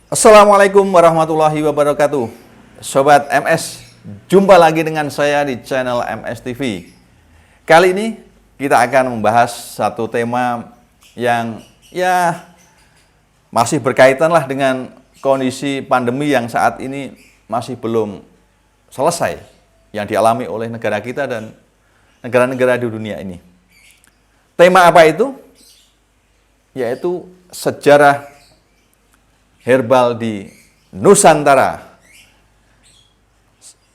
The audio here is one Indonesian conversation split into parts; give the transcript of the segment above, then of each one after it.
Assalamualaikum warahmatullahi wabarakatuh. Sobat MS, jumpa lagi dengan saya di channel MS TV. Kali ini kita akan membahas satu tema yang masih berkaitan lah dengan kondisi pandemi yang saat ini masih belum selesai yang dialami oleh negara kita dan negara-negara di dunia ini. Tema apa itu? Yaitu sejarah herbal di Nusantara.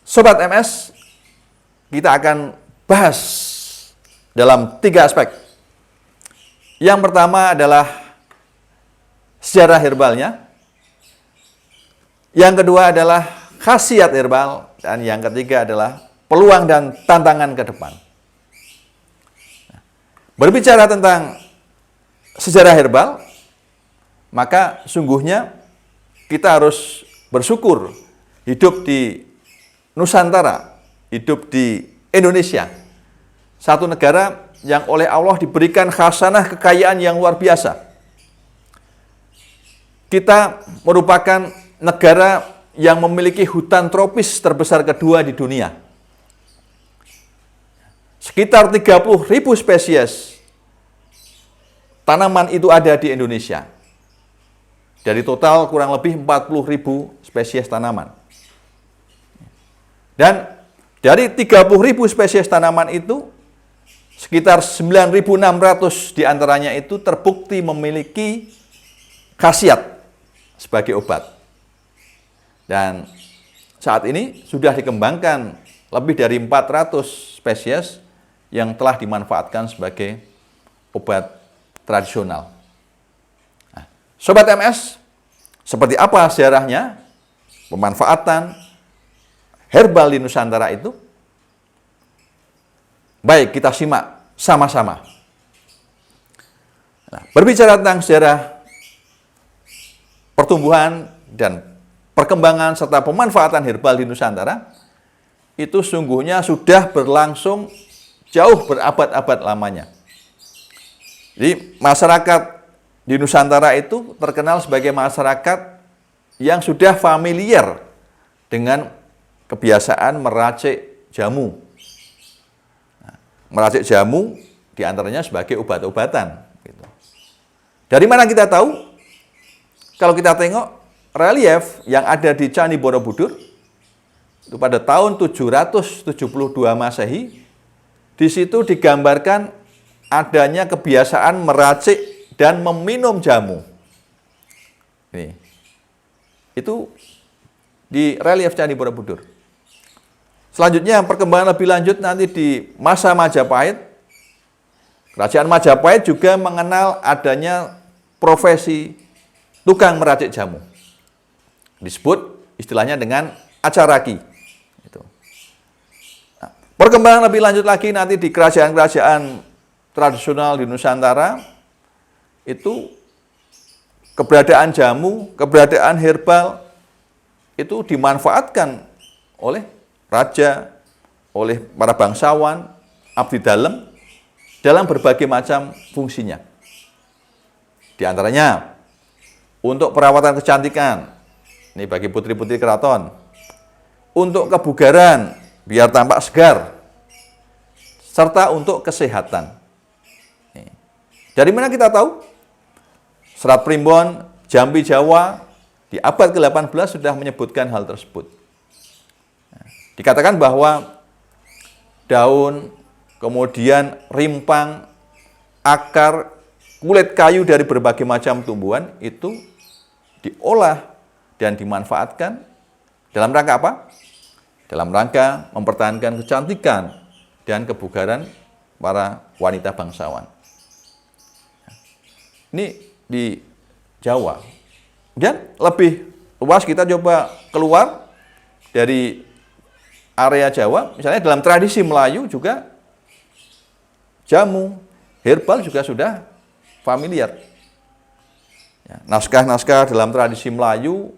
Sobat MS, kita akan bahas dalam 3 aspek. Yang pertama adalah sejarah herbalnya. Yang kedua adalah khasiat herbal. Dan yang ketiga adalah peluang dan tantangan ke depan. Berbicara tentang sejarah herbal, maka sungguhnya kita harus bersyukur hidup di Nusantara, hidup di Indonesia. Satu negara yang oleh Allah diberikan khasanah kekayaan yang luar biasa. Kita merupakan negara yang memiliki hutan tropis terbesar kedua di dunia. Sekitar 30.000 spesies tanaman itu ada di Indonesia. Dari total kurang lebih 40.000 spesies tanaman. Dan dari 30.000 spesies tanaman itu, sekitar 9.600 diantaranya itu terbukti memiliki khasiat sebagai obat. Dan saat ini sudah dikembangkan lebih dari 400 spesies yang telah dimanfaatkan sebagai obat tradisional. Sobat MS, seperti apa sejarahnya pemanfaatan herbal di Nusantara itu? Baik, kita simak sama-sama. Berbicara tentang sejarah pertumbuhan dan perkembangan serta pemanfaatan herbal di Nusantara, itu sungguhnya sudah berlangsung jauh berabad-abad lamanya. Jadi masyarakat di Nusantara itu terkenal sebagai masyarakat yang sudah familiar dengan kebiasaan meracik jamu. Meracik jamu diantaranya sebagai obat-obatan. Dari mana kita tahu? Kalau kita tengok relief yang ada di Candi Borobudur, itu pada tahun 772 Masehi, di situ digambarkan adanya kebiasaan meracik dan meminum jamu. Nih. Itu di relief Candi Borobudur. Selanjutnya perkembangan lebih lanjut nanti di masa Majapahit. Kerajaan Majapahit juga mengenal adanya profesi tukang meracik jamu. Disebut istilahnya dengan acaraki. Nah, perkembangan lebih lanjut lagi nanti di kerajaan-kerajaan tradisional di Nusantara, itu keberadaan jamu, keberadaan herbal itu dimanfaatkan oleh raja, oleh para bangsawan, abdi dalam berbagai macam fungsinya. Di antaranya untuk perawatan kecantikan, ini bagi putri-putri keraton, untuk kebugaran biar tampak segar, serta untuk kesehatan. Dari mana kita tahu? Serat Primbon, Jambi Jawa, di abad ke-18 sudah menyebutkan hal tersebut. Dikatakan bahwa daun, kemudian rimpang, akar, kulit kayu dari berbagai macam tumbuhan itu diolah dan dimanfaatkan dalam rangka apa? Dalam rangka mempertahankan kecantikan dan kebugaran para wanita bangsawan. Ini di Jawa. Dan lebih luas kita coba keluar dari area Jawa, misalnya dalam tradisi Melayu juga jamu, herbal juga sudah familiar. Naskah-naskah dalam tradisi Melayu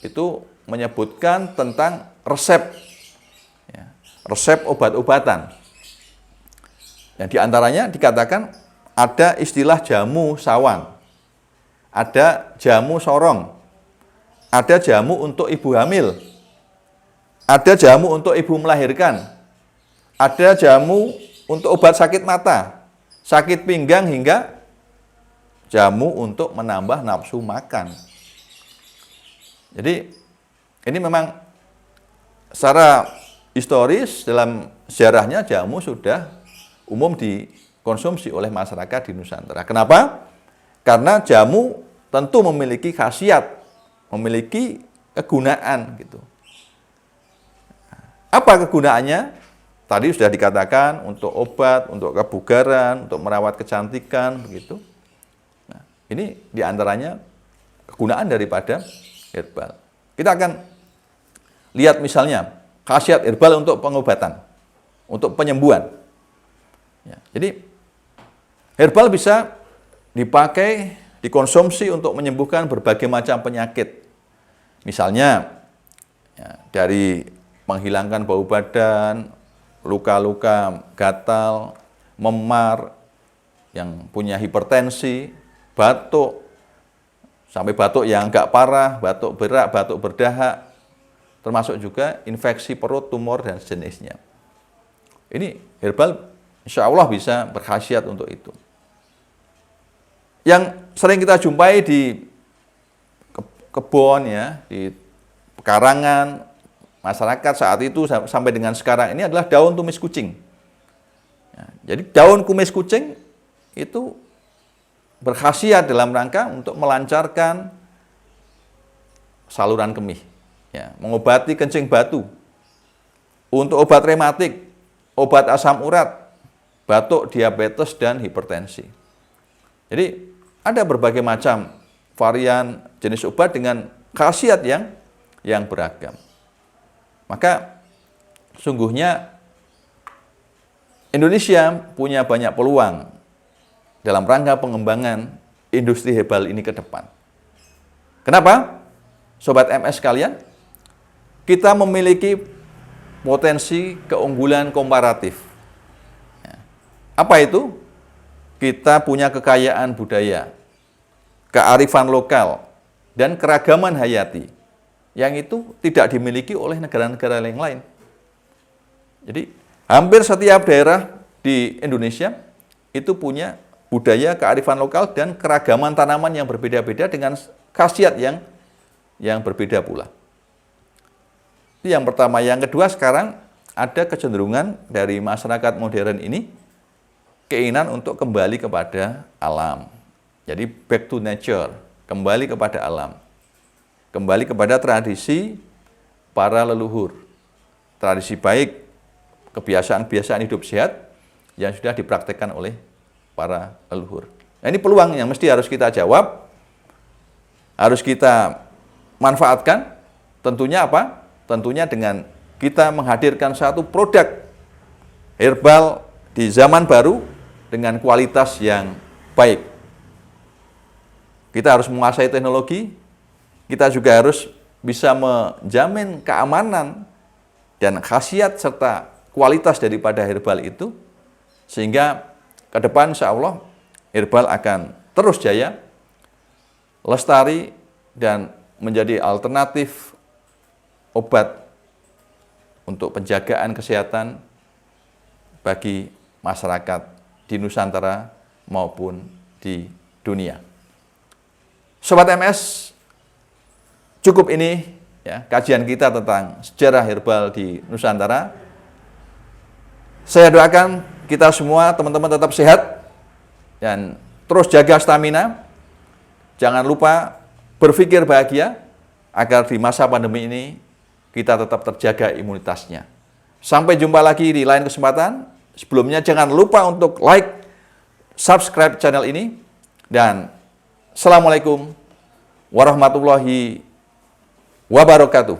itu menyebutkan tentang resep obat-obatan. Dan diantaranya dikatakan ada istilah jamu sawang, ada jamu sorong, ada jamu untuk ibu hamil, ada jamu untuk ibu melahirkan, ada jamu untuk obat sakit mata, sakit pinggang, hingga jamu untuk menambah nafsu makan. Jadi ini memang secara historis dalam sejarahnya jamu sudah umum dikonsumsi oleh masyarakat di Nusantara. Kenapa? Karena jamu tentu memiliki khasiat, memiliki kegunaan gitu. Apa kegunaannya? Tadi sudah dikatakan untuk obat, untuk kebugaran, untuk merawat kecantikan, begitu. Nah, ini diantaranya kegunaan daripada herbal. Kita akan lihat misalnya khasiat herbal untuk pengobatan, untuk penyembuhan. Ya, jadi herbal bisa dipakai, dikonsumsi untuk menyembuhkan berbagai macam penyakit. Misalnya ya, dari menghilangkan bau badan, luka-luka gatal, memar, yang punya hipertensi, batuk, sampai batuk yang agak parah, batuk berak, batuk berdahak, termasuk juga infeksi perut, tumor, dan sejenisnya. Ini herbal insya Allah bisa berkhasiat untuk itu. Yang sering kita jumpai di kebun, ya, di pekarangan masyarakat saat itu sampai dengan sekarang ini adalah daun tumis kucing. Ya, jadi daun kumis kucing itu berkhasiat dalam rangka untuk melancarkan saluran kemih, ya, mengobati kencing batu, untuk obat rematik, obat asam urat, batuk, diabetes, dan hipertensi. Jadi ada berbagai macam varian jenis obat dengan khasiat yang beragam. Maka sungguhnya Indonesia punya banyak peluang dalam rangka pengembangan industri herbal ini ke depan. Kenapa? Sobat MS sekalian, kita memiliki potensi keunggulan komparatif. Apa itu? Kita punya kekayaan budaya, kearifan lokal, dan keragaman hayati yang itu tidak dimiliki oleh negara-negara yang lain. Jadi, hampir setiap daerah di Indonesia itu punya budaya, kearifan lokal, dan keragaman tanaman yang berbeda-beda dengan khasiat yang berbeda pula. Itu yang pertama. Yang kedua, sekarang ada kecenderungan dari masyarakat modern ini keinginan untuk kembali kepada alam. Jadi back to nature, kembali kepada alam. Kembali kepada tradisi para leluhur. Tradisi baik, kebiasaan-kebiasaan hidup sehat yang sudah dipraktekkan oleh para leluhur. Nah, ini peluang yang mesti harus kita jawab, harus kita manfaatkan. Tentunya apa? Tentunya dengan kita menghadirkan satu produk herbal di zaman baru dengan kualitas yang baik. Kita harus menguasai teknologi, kita juga harus bisa menjamin keamanan dan khasiat serta kualitas daripada herbal itu, sehingga ke depan insya Allah herbal akan terus jaya, lestari, dan menjadi alternatif obat untuk penjagaan kesehatan bagi masyarakat di Nusantara maupun di dunia. Sobat MS, cukup ini ya kajian kita tentang sejarah herbal di Nusantara. Saya doakan kita semua teman-teman tetap sehat dan terus jaga stamina. Jangan lupa berpikir bahagia agar di masa pandemi ini kita tetap terjaga imunitasnya. Sampai jumpa lagi di lain kesempatan. Sebelumnya jangan lupa untuk like, subscribe channel ini, dan Assalamualaikum warahmatullahi wabarakatuh.